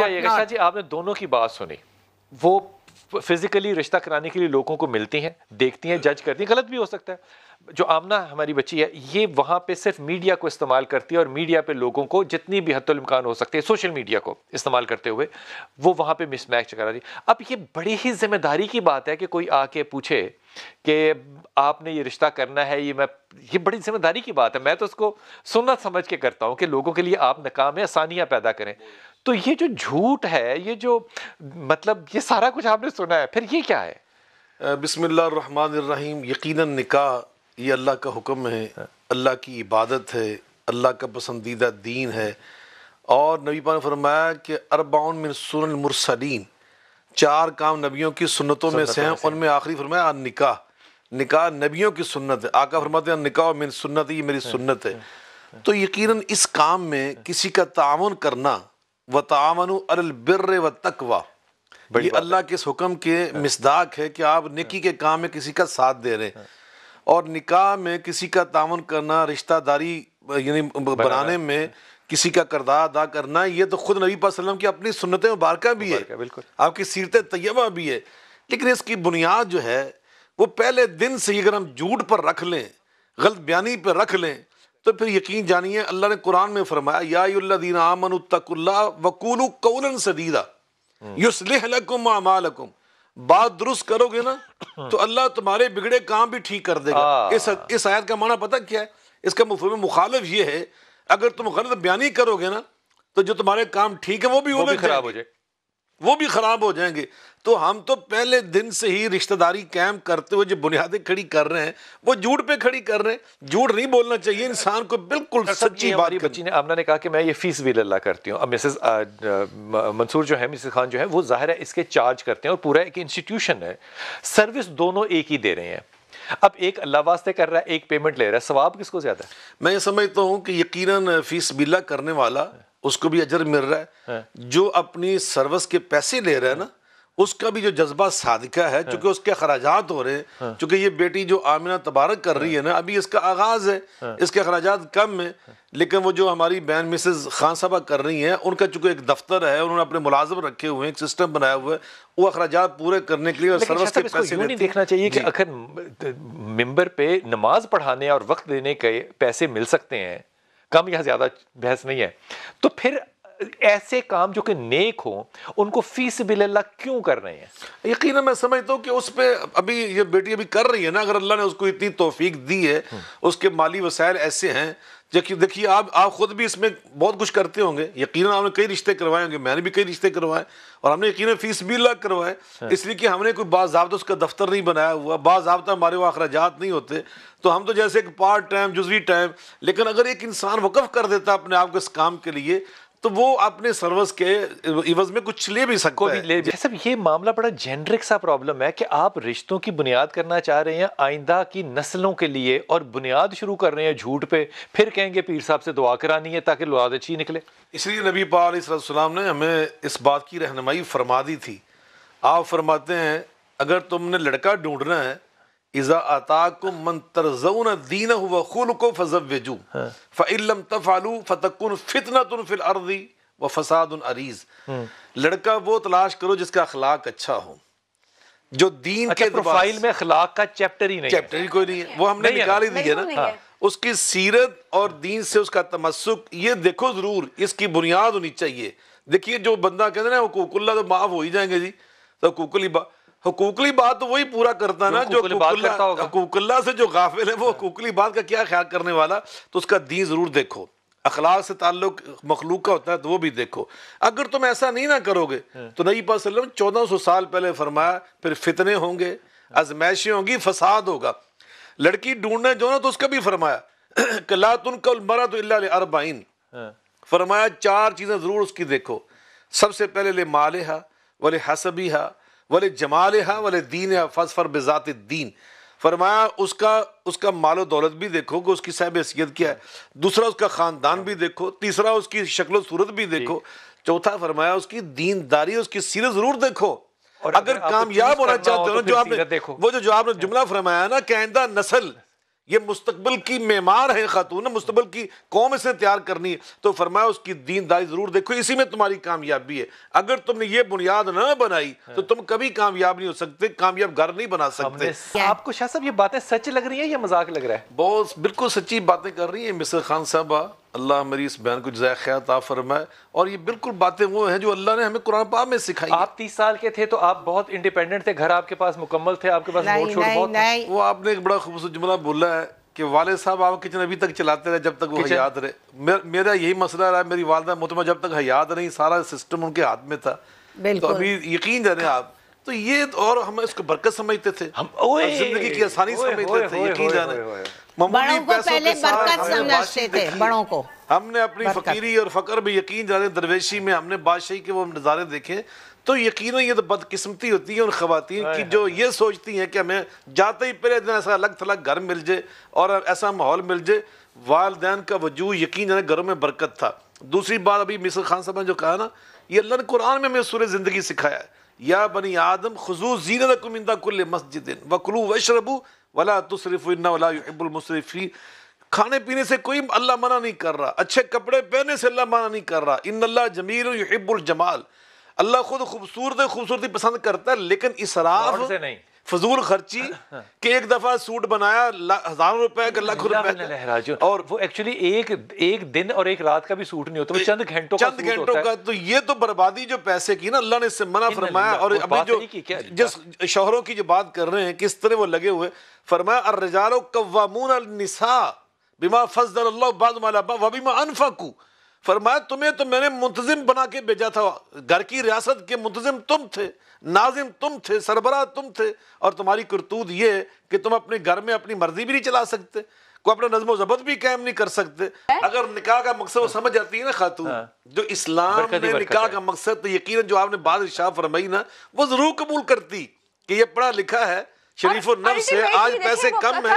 بتائیے گا شاہ جی، آپ نے دونوں کی بات سنی، وہ فزیکلی رشتہ کرانے کے لیے لوگوں کو ملتی ہیں، دیکھتی ہیں، جج کرتی ہیں، غلط بھی ہو سکتا ہے. جو آمنہ ہماری بچی ہے، یہ وہاں پہ صرف میڈیا کو استعمال کرتی ہے، اور میڈیا پہ لوگوں کو جتنی بھی حد الامکان ہو سکتی ہے سوشل میڈیا کو استعمال کرتے ہوئے وہ وہاں پہ مس میچ کرا رہی. اب یہ بڑی ہی ذمہ داری کی بات ہے کہ کوئی آ کے پوچھے کہ آپ نے یہ رشتہ کرنا ہے، یہ بڑی ذمہ داری کی بات ہے. میں تو اس کو سنت سمجھ کے کرتا ہوں کہ لوگوں کے لیے آپ ناکام آسانیاں پیدا کریں. تو یہ جو جھوٹ ہے، یہ جو مطلب یہ سارا کچھ آپ نے سنا ہے، پھر یہ کیا ہے؟ بسم اللہ الرحمن الرحیم. یقیناً نکاح یہ اللہ کا حکم ہے، اللہ کی عبادت ہے، اللہ کا پسندیدہ دین ہے. اور نبی پاک نے فرمایا کہ 40 من سنن المرسلین، 4 کام نبیوں کی سنتوں میں سے ہیں. ان میں آخری فرمایا نکاح، نکاح نبیوں کی سنت ہے. آقا فرماتے ہیں نکاح من سنت، یہ میری سنت ہے. تو یقیناً اس کام میں کسی کا تعاون کرنا، وَتَعَاوَنُوا عَلَى الْبِرِّ وَالتَّقْوَىٰ، یہ اللہ کے اس حکم کے مصداق ہے کہ آپ نیکی کے کام میں کسی کا ساتھ دے رہے ہیں. اور نکاح میں کسی کا تعاون کرنا، رشتہ داری یعنی بنانے میں کسی کا کردار ادا کرنا، یہ تو خود نبی پاک صلی اللہ علیہ وسلم کی اپنی سنت مبارکہ بھی ہے، آپ کی سیرت طیبہ بھی ہے. لیکن اس کی بنیاد جو ہے وہ پہلے دن سے ہی اگر ہم جھوٹ پر رکھ لیں، غلط بیانی پر رکھ لیں، تو پھر یقین جانیے اللہ نے قرآن میں فرمایا یا ایھا الذین آمنوا اتقوا اللہ وقولوا قولا سدیدا یصلح لکم اعمالکم. بات درست کرو گے نا تو اللہ تمہارے بگڑے کام بھی ٹھیک کر دے گا. اس آیت کا معنی پتہ کیا ہے؟ اس کا مفہوم مخالف یہ ہے اگر تم غلط بیانی کرو گے نا تو جو تمہارے کام ٹھیک ہے وہ بھی خراب ہو جائے، وہ بھی خراب ہو جائیں گے. تو ہم تو پہلے دن سے ہی رشتہ داری قائم کرتے ہوئے جو بنیادیں کھڑی کر رہے ہیں وہ جھوٹ پہ کھڑی کر رہے ہیں. جھوٹ نہیں بولنا چاہیے انسان کو، بالکل سچی بات. بچی نے آمنہ نے کہا کہ میں یہ فی سبیل اللہ کرتی ہوں. اب مسز منصور جو ہے، مسز خان جو ہے، وہ ظاہر ہے اس کے چارج کرتے ہیں اور پورا ایک انسٹیٹیوشن ہے، سروس دونوں ایک ہی دے رہے ہیں. اب ایک اللہ واسطے کر رہا ہے، ایک پیمنٹ لے رہا ہے، ثواب کس کو زیادہ ہے؟ میں یہ سمجھتا ہوں کہ یقیناً فی سبیل اللہ کرنے والا اس کو بھی اجر مل رہا ہے، جو اپنی سروس کے پیسے لے رہا ہے نا اس کا بھی جو جذبہ صادقہ ہے، چونکہ اس کے اخراجات ہو رہے ہیں. چونکہ یہ بیٹی جو آمنہ تبارک کر رہی ہے نا، ابھی اس کا آغاز ہے، اس کے اخراجات کم ہیں. لیکن وہ جو ہماری بہن مسز خان صاحبہ کر رہی ہیں، ان کا چونکہ ایک دفتر ہے، انہوں نے اپنے ملازم رکھے ہوئے ہیں، ایک سسٹم بنایا ہوا ہے، وہ اخراجات پورے کرنے کے لیے سروس کے پیسے لیتے ہیں. دیکھنا چاہیے کہ اگر ممبر پہ نماز پڑھانے اور وقت دینے کے پیسے مل سکتے ہیں، کم یا زیادہ بحث نہیں ہے، تو پھر ایسے کام جو کہ نیک ہوں ان کو فی سبیل اللہ کیوں کر رہے ہیں؟ یقیناً میں سمجھتا ہوں کہ اس پہ ابھی یہ بیٹی ابھی کر رہی ہے نا، اگر اللہ نے اس کو اتنی توفیق دی ہے، اس کے مالی وسائل ایسے ہیں. دیکھیے آپ خود بھی اس میں بہت کچھ کرتے ہوں گے، یقیناً آپ نے کئی رشتے کروائے ہوں گے، میں نے بھی کئی رشتے کروائے، اور ہم نے یقیناً فی سبیل اللہ کروائے، اس لیے کہ ہم نے کوئی باضابطہ اس کا دفتر نہیں بنایا ہوا، باضابطہ ہمارے وہ اخراجات نہیں ہوتے. تو ہم تو جیسے ایک پارٹ ٹائم جزوی ٹائم، لیکن اگر ایک انسان وقف کر دیتا اپنے آپ کو اس کام کے لیے تو وہ اپنے سروس کے عوض میں کچھ لے بھی سکتا ہے. سب یہ معاملہ بڑا جینرک سا پرابلم ہے کہ آپ رشتوں کی بنیاد کرنا چاہ رہے ہیں آئندہ کی نسلوں کے لیے، اور بنیاد شروع کر رہے ہیں جھوٹ پہ، پھر کہیں گے پیر صاحب سے دعا کرانی ہے تاکہ اولاد اچھی نکلے. اس لیے نبی پاک علیہ السلام نے ہمیں اس بات کی رہنمائی فرما دی تھی. آپ فرماتے ہیں اگر تم نے لڑکا ڈھونڈنا ہے، اذا آتاکم من ترضون دینہ وخلقہ فزوجوہ فإن لم تفعلوا فتکن فتنۃ فی الارض وفساد عریض. لڑکا وہ تلاش کرو جس کا اخلاق اچھا ہو، جو دین کے پروفائل میں اخلاق کا چیپٹر ہی نہیں، چیپٹر ہی کوئی نہیں ہے، وہ ہم نے نکال ہی دی ہے نا. اس کی سیرت اور دین سے اس کا تمسک یہ دیکھو ضرور، اس کی بنیاد ہونی چاہیے. دیکھیے جو بندہ کہتے ہیں نا حقوق اللہ تو معاف ہو ہی جائیں گے جی، تو حقوقی بات تو وہی پورا کرتا ہے نا جو حقوق اللہ سے جو غافل ہے، وہ حقوقی بات کا کیا خیال کرنے والا. تو اس کا دین ضرور دیکھو، اخلاق سے تعلق مخلوق کا ہوتا ہے تو وہ بھی دیکھو. اگر تم ایسا نہیں نہ کرو گے تو نبی پاک صلی اللہ علیہ وسلم 1400 سال پہلے فرمایا پھر فتنے ہوں گے، آزمائشیں ہوں گی، فساد ہوگا. لڑکی ڈھونڈنے جو نا تو اس کا بھی فرمایا کہ لا تنکح المرأۃ الا لاربعین، فرمایا 4 چیزیں ضرور اس کی دیکھو. سب سے پہلے لمالہا ولحسبہا ولجمالہا ولدینہا فاظفر بذات الدین. فرمایا اس کا مال و دولت بھی دیکھو کہ اس کی صاحب حیثیت کیا ہے، دوسرا اس کا خاندان بھی دیکھو، تیسرا اس کی شکل و صورت بھی دیکھو، چوتھا فرمایا اس کی دینداری، اس کی سیرت ضرور دیکھو. اگر کامیاب ہونا چاہتے ہو جو آپ نے وہ جو آپ نے جملہ فرمایا نا کہ آئندہ نسل یہ مستقبل کی معمار ہے خاتون، مستقبل کی قوم اس نے تیار کرنی ہے، تو فرمایا اس کی دینداری ضرور دیکھو، اسی میں تمہاری کامیابی ہے۔ اگر تم نے یہ بنیاد نہ بنائی تو تم کبھی کامیاب نہیں ہو سکتے، کامیاب گھر نہیں بنا سکتے۔ آپ کو شاہ صاحب یہ باتیں سچ لگ رہی ہیں یا مذاق لگ رہا ہے؟ بہت بالکل سچی باتیں کر رہی ہیں مسز خان صاحبہ، اللہ میری اس بیان کو جزائے خیر عطا فرمائے، اور یہ بالکل باتیں وہ ہیں جو اللہ نے ہمیں قرآن پاک میں سکھائی ہیں۔ آپ 30 سال کے تھے تو آپ بہت انڈیپینڈنٹ تھے، گھر آپ کے پاس مکمل تھے، آپ کے پاس موڈ شوڈ بہت تھا۔ وہ آپ نے ایک بڑا خوبصورت جملہ بولا ہے کہ والد صاحب آپ کچن ابھی تک چلاتے رہے جب تک وہ حیات رہے۔ میرا یہی مسئلہ رہا، میری والدہ محترمہ جب تک حیات نہیں سارا سسٹم ان کے ہاتھ میں تھا، تو ابھی یقین جانے آپ تو یہ، اور ہم اس کو برکت سمجھتے تھے، زندگی کی آسانی سمجھتے تھے، یقین جانے معمولی پیسوں کے ساتھ بڑوں کو ہم نے اپنی فقیری اور فقر میں یقین جانے درویشی میں ہم نے بادشاہی کے وہ نظارے دیکھے، تو یقیناً یہ تو بدقسمتی ہوتی ہے ان خواتین کی جو یہ سوچتی ہیں کہ ہمیں جاتے ہی پہلے دن ایسا الگ تھلگ گھر مل جائے اور ایسا ماحول مل جائے۔ والدین کا وجود یقین جانے گھروں میں برکت تھا۔ دوسری بات ابھی مسز خان صاحب نے جو کہا نا، یہ اللہ نے قرآن میں ہمیں سورہ زندگی سکھایا ہے، یا بنی آدم خذوا زینتکم عند کل مسجد وکلوا واشربوا ولا تسرفوا انہ لا يحب المسرفین۔ کھانے پینے سے کوئی اللہ منع نہیں کر رہا، اچھے کپڑے پہننے سے اللہ منع نہیں کر رہا، ان اللہ جمیل یحب الجمال، اللہ خود خوبصورتی پسند کرتا ہے، لیکن اسراف سے نہیں، فضول خرچی کہ ایک دفعہ سوٹ بنایا ہزاروں روپے کا، لاکھ روپے، اور وہ ایکچولی ایک دن اور ایک رات کا بھی سوٹ نہیں ہوتا، وہ چند گھنٹوں کا۔ تو یہ تو بربادی جو پیسے کی نا، اللہ نے اس سے منع فرمایا۔ اور ابھی جو جس شوہروں کی جو بات کر رہے ہیں کس طرح وہ لگے ہوئے، فرمایا الرجال قوامون النساء بما فضل اللہ بعضهم علی بعض وبما انفقوا۔ فرمایا تمہیں تو میں نے منتظم بنا کے بھیجا تھا، گھر کی ریاست کے منتظم تم تھے، ناظم تم تھے، سربراہ تم تھے، اور تمہاری کرتوت یہ ہے کہ تم اپنے گھر میں اپنی مرضی بھی نہیں چلا سکتے، کوئی اپنا نظم و ضبط بھی قائم نہیں کر سکتے۔ اگر نکاح کا مقصد وہ سمجھ جاتی ہے نا خاتون، جو اسلام میں نکاح کا مقصد، تو یقیناً جو آپ نے بات ارشاد فرمائی نا، وہ ضرور قبول کرتی کہ یہ پڑھا لکھا ہے، شریف النفس ہے، آج پیسے کم ہیں،